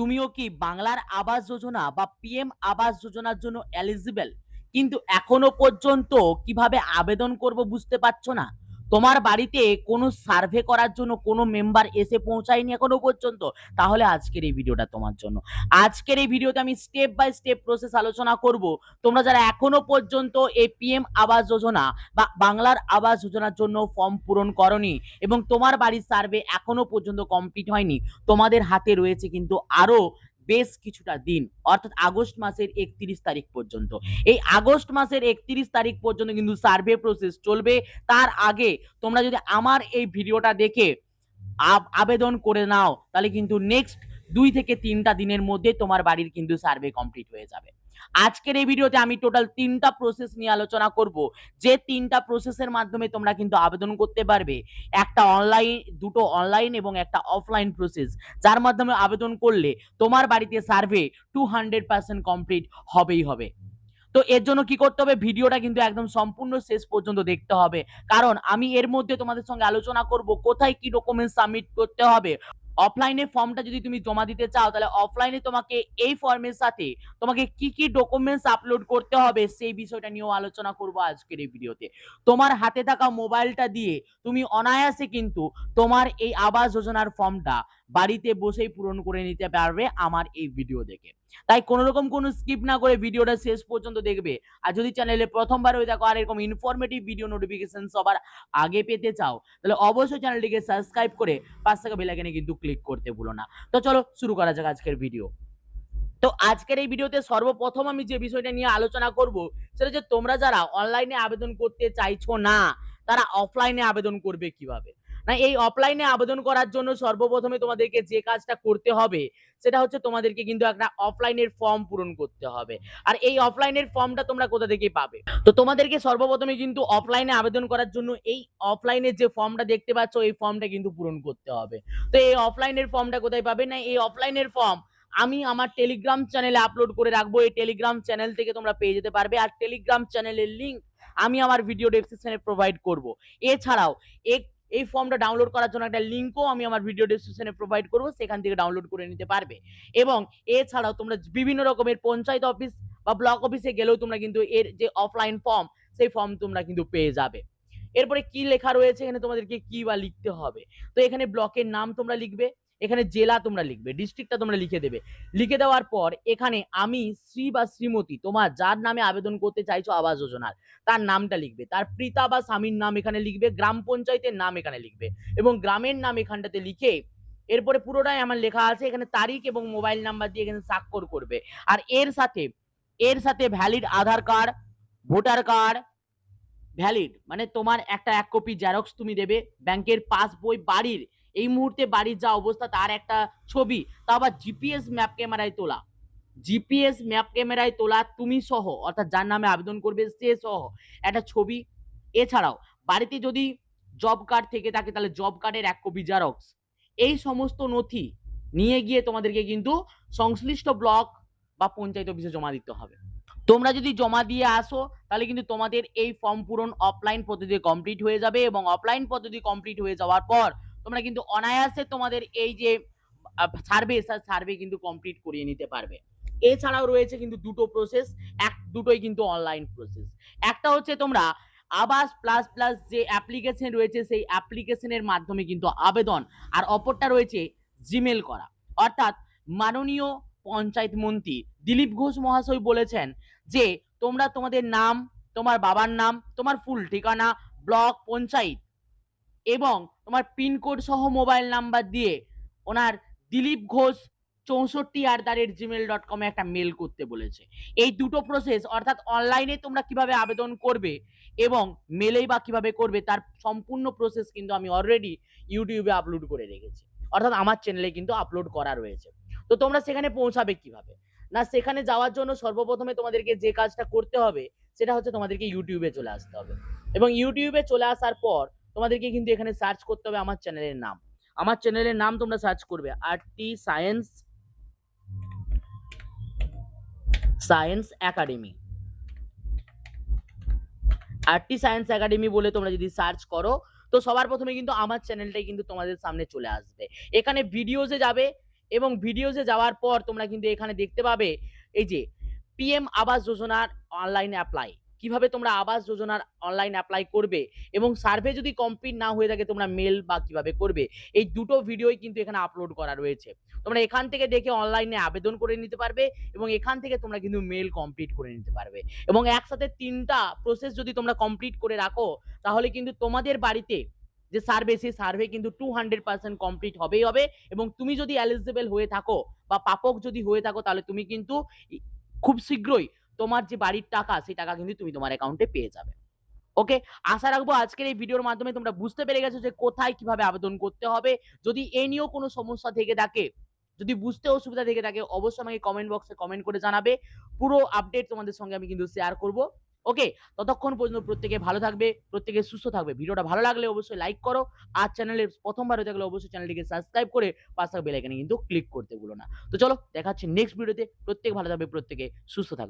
তুমিও কি বাংলার আবাস যোজনা বা পিএম আবাস যোজনার জন্য এলিজিবল, কিন্তু এখনো পর্যন্ত কিভাবে আবেদন করব বুঝতে পারছো না? তোমার বাড়িতে কোনো সার্ভে করার জন্য কোনো মেম্বার এসে পৌঁছায়নি এখনো পর্যন্ত? তাহলে আজকের এই ভিডিওটা তোমার জন্য। আজকের এই ভিডিওতে আমি স্টেপ বাই স্টেপ প্রসেস আলোচনা করব। তোমরা যারা এখনো পর্যন্ত এই পিএম আবাস যোজনা বা বাংলার আবাস যোজনার জন্য ফর্ম পূরণ করনি এবং তোমার বাড়ির সার্ভে এখনো পর্যন্ত কমপ্লিট হয়নি, তোমাদের হাতে রয়েছে কিন্তু আরো বেশ কিছুটা দিন, অর্থাৎ আগস্ট মাসের 31 তারিখ পর্যন্ত। এই আগস্ট মাসের 31 তারিখ পর্যন্ত কিন্তু সার্ভে প্রসেস চলবে। তার আগে তোমরা যদি আমার এই ভিডিওটা দেখে আবেদন করে নাও, তাহলে কিন্তু নেক্সট 2 থেকে 3টা দিনের মধ্যে তোমার বাড়ির কিন্তু সার্ভে কমপ্লিট হয়ে যাবে। আজকের এই ভিডিওতে আমি টোটাল 3টা প্রসেস নিয়ে আলোচনা করব, যে 3টা প্রসেসের মাধ্যমে তোমরা কিন্তু আবেদন করতে পারবে। একটা অনলাইন, দুটো অনলাইন এবং একটা অফলাইন প্রসেস, যার মাধ্যমে আবেদন করলে তোমার বাড়িতে সার্ভে 200% কমপ্লিট হবেই হবে। তো এর জন্য কি করতে হবে, ভিডিওটা কিন্তু একদম সম্পূর্ণ শেষ পর্যন্ত দেখতে হবে, কারণ আমি এর মধ্যে তোমাদের সঙ্গে আলোচনা করব কোথায় কি ডকুমেন্ট সাবমিট করতে হবে। অফলাইনে ফর্মটা যদি তুমি জমা দিতে চাও, তাহলে অফলাইনে তোমাকে এই ফর্মের সাথে তোমাকে কি কি ডকুমেন্টস আপলোড করতে হবে সেই বিষয়টা নিয়েও আলোচনা করব আজকের এই ভিডিওতে। তোমার হাতে থাকা মোবাইলটা দিয়ে তুমি অনায়াসে কিন্তু তোমার এই আবাস যোজনার ফর্মটা বাড়িতে বসেই পূরণ করে নিতে পারবে আমার এই ভিডিও দেখে। তাই কোনো রকম কোনো স্কিপ না করে ভিডিওটা শেষ পর্যন্ত দেখবে। আর যদি চ্যানেলে প্রথমবার হয়ে থাকো আর এরকম ইনফরমেটিভ ভিডিও নোটিফিকেশন সবার আগে পেতে চাও, তাহলে অবশ্যই চ্যানেলটিকে সাবস্ক্রাইব করে পাশ থাকা বেল আইকনে কিন্তু ক্লিক করতে ভুলো না। তো চলো শুরু করা যাক আজকের ভিডিও। তো আজকের এই ভিডিওতে সর্বপ্রথম আমি যে বিষয়টা নিয়ে আলোচনা করব, সেটা যে তোমরা যারা অনলাইনে আবেদন করতে চাইছো না, তারা অফলাইনে আবেদন করবে কিভাবে। না, এই অফলাইনে আবেদন করার জন্য সর্বপ্রথমে তোমাদেরকে যে কাজটা করতে হবে, সেটা হচ্ছে তোমাদেরকে কিন্তু একটা অফলাইনের ফর্ম পূরণ করতে হবে। আর এই অফলাইনের ফর্মটা তোমরা কোথা থেকে পাবে? তো তোমাদেরকে সর্বপ্রথমে কিন্তু অফলাইনে আবেদন করার জন্য এই অফলাইনের যে ফর্মটা দেখতে পাচ্ছ, এই ফর্মটা কিন্তু পূরণ করতে হবে। তো এই অফলাইনের ফর্মটা কোথায় পাবে? না, এই অফলাইনের ফর্ম আমি আমার টেলিগ্রাম চ্যানেলে আপলোড করে রাখবো। এই টেলিগ্রাম চ্যানেল থেকে তোমরা পেয়ে যেতে পারবে। আর টেলিগ্রাম চ্যানেলের লিংক আমি আমার ভিডিও ডেসক্রিপশনে প্রোভাইড করব। এছাড়াও এই ফর্মটা ডাউনলোড করার জন্য একটা লিংকও আমি আমার ভিডিও ডেসক্রিপশনে প্রোভাইড করব, সেখান থেকে ডাউনলোড করে নিতে পারবে। এবং এছাড়াও তোমরা বিভিন্ন রকমের পঞ্চায়েত অফিস বা ব্লক অফিসে গেলেও তোমরা কিন্তু এর যে অফলাইন ফর্ম, সেই ফর্ম তোমরা কিন্তু পেয়ে যাবে। এরপরে কি লেখা রয়েছে এখানে, তোমাদেরকে কি বা লিখতে হবে। তো এখানে ব্লকের নাম তোমরা লিখবে, এখানে জেলা তোমরা লিখবে, ডিস্ট্রিক্টটা তোমরা লিখে দেবে। লিখে দেওয়ার পর এখানে আমি শ্রী বা শ্রীমতী, তোমার যার নামে আবেদন করতে চাইছো আবাস যোজনার, তার নামটা লিখবে। তার পিতা বা স্বামীর নাম এখানে লিখবে, গ্রাম পঞ্চায়েতের নাম এখানে লিখবে এবং গ্রামের নাম এখানটাতে লিখে এরপরে পুরোটাই আমার লেখা আছে, এখানে তারিখ এবং মোবাইল নাম্বার দিয়ে এখানে স্বাক্ষর করবে। আর এর সাথে ভ্যালিড আধার কার্ড, ভোটার কার্ড, ভ্যালিড মানে তোমার একটা 1 কপি জেরক্স তুমি দেবে, ব্যাংকের পাসবই, বাড়ির এই মুহূর্তে বাড়ির যা অবস্থা তার একটা ছবি, তা আবার জিপিএস ম্যাপ ক্যামেরায় তোলা, জিপিএস ম্যাপ ক্যামেরায় তোলা তুমি সহ, অর্থাৎ যার নামে আবেদন করবে সে সহ একটা ছবি। এছাড়াও বাড়িতে যদি জব কার্ড থেকে থাকে, তাহলে জব কার্ডের 1 কপি জেরক্স। এই সমস্ত নথি নিয়ে গিয়ে তোমাদেরকে কিন্তু সংশ্লিষ্ট ব্লক বা পঞ্চায়েত অফিসে জমা দিতে হবে। তোমরা যদি জমা দিয়ে আসো, তাহলে কিন্তু তোমাদের এই ফর্ম পূরণ অফলাইন পদ্ধতি কমপ্লিট হয়ে যাবে এবং অফলাইন পদ্ধতি কমপ্লিট হয়ে যাওয়ার পর তোমরা কিন্তু অনায়াসে তোমাদের এই যে সার্ভে কিন্তু কমপ্লিট করিয়ে নিতে পারবে। এছাড়াও রয়েছে কিন্তু দুটো প্রসেস, দুটোই কিন্তু অনলাইন প্রসেস। একটা হচ্ছে তোমরা আবাস প্লাস প্লাস যে অ্যাপ্লিকেশন রয়েছে, সেই অ্যাপ্লিকেশনের মাধ্যমে কিন্তু আবেদন, আর অপরটা রয়েছে জিমেল করা। অর্থাৎ মাননীয় পঞ্চায়েত মন্ত্রী দিলীপ ঘোষ মহাশয় বলেছেন যে তোমরা তোমাদের নাম, তোমার বাবার নাম, তোমার ফুল ঠিকানা, ব্লক, পঞ্চায়েত এবং তোমার পিনকোড সহ মোবাইল নাম্বার দিয়ে ওনার দিলীপ ঘোষ 64@gmail.com একটা মেল করতে বলেছে। এই দুটো প্রসেস, অর্থাৎ অনলাইনে তোমরা কিভাবে আবেদন করবে এবং মেলেই বা কিভাবে করবে, তার সম্পূর্ণ প্রসেস কিন্তু আমি অলরেডি ইউটিউবে আপলোড করে রেখেছি, অর্থাৎ আমার চ্যানেলে কিন্তু আপলোড করা রয়েছে। তো তোমরা সেখানে পৌঁছাবে কিভাবে? না, সেখানে যাওয়ার জন্য সর্বপ্রথমে তোমাদেরকে যে কাজটা করতে হবে, সেটা হচ্ছে তোমাদেরকে ইউটিউবে চলে আসতে হবে এবং ইউটিউবে চলে আসার পর তোমাদেরকে কিন্তু এখানে সার্চ করতে হবে আমার চ্যানেলের নাম। আমার চ্যানেলের নাম তোমরা সার্চ করবে RT science academy. RT science academy বলে তোমরা যদি সার্চ করো, তো সবার প্রথমে কিন্তু আমার চ্যানেলটাই কিন্তু তোমাদের সামনে চলে আসবে। এখানে ভিডিওসে যাবে, এবং ভিডিওসে যাওয়ার পর তোমরা কিন্তু এখানে দেখতে পাবে এই যে পিএম আবাস যোজনার অনলাইন অ্যাপ্লাই, কিভাবে তোমরা আবাস যোজনার অনলাইন অ্যাপ্লাই করবে এবং সার্ভে যদি কমপ্লিট না হয়ে থাকে তোমরা মেল বা কিভাবে করবে, এই দুটো ভিডিওই কিন্তু এখানে আপলোড করা রয়েছে। তোমরা এখান থেকে দেখে অনলাইনে আবেদন করে নিতে পারবে এবং এখান থেকে তোমরা কিন্তু মেল কমপ্লিট করে নিতে পারবে এবং একসাথে ৩টা প্রসেস যদি তোমরা কমপ্লিট করে রাখো তাহলে কিন্তু তোমাদের বাড়িতে যে সার্ভে, সেই সার্ভে কিন্তু 200% কমপ্লিট হবেই হবে এবং তুমি যদি এলিজিবল হয়ে থাকো বা প্রাপক যদি হয়ে থাকো তাহলে তুমি কিন্তু খুব শীঘ্রই তোমার যে বাড়ির টাকা সেই টাকা কিন্তু তুমি তোমার অ্যাকাউন্টে পেয়ে যাবে। ওকে, আশা রাখবো আজকের এই ভিডিওর মাধ্যমে তোমরা বুঝতে পেরে গেছো যে কোথায় কিভাবে আবেদন করতে হবে। যদি এই নিয়েও কোনো সমস্যা থেকে থাকে, যদি বুঝতে অসুবিধা থেকে থাকে, অবশ্যই আমাকে কমেন্ট বক্সে কমেন্ট করে জানাবে। পুরো আপডেট তোমাদের সঙ্গে আমি কিন্তু শেয়ার করব। ওকে, ততক্ষণ পর্যন্ত প্রত্যেকে ভালো থাকবে, প্রত্যেকে সুস্থ থাকবে। ভিডিওটা ভালো লাগলে অবশ্যই লাইক করো, আর চ্যানেলে প্রথমবার হয়ে থাকলে অবশ্যই চ্যানেলটিকে সাবস্ক্রাইব করে পাশে বেল আইকনে কিন্তু ক্লিক করতে ভুলো না। তো চলো দেখা হচ্ছে নেক্সট ভিডিওতে। প্রত্যেকে ভালো থাকবে, প্রত্যেকে সুস্থ থাকবে।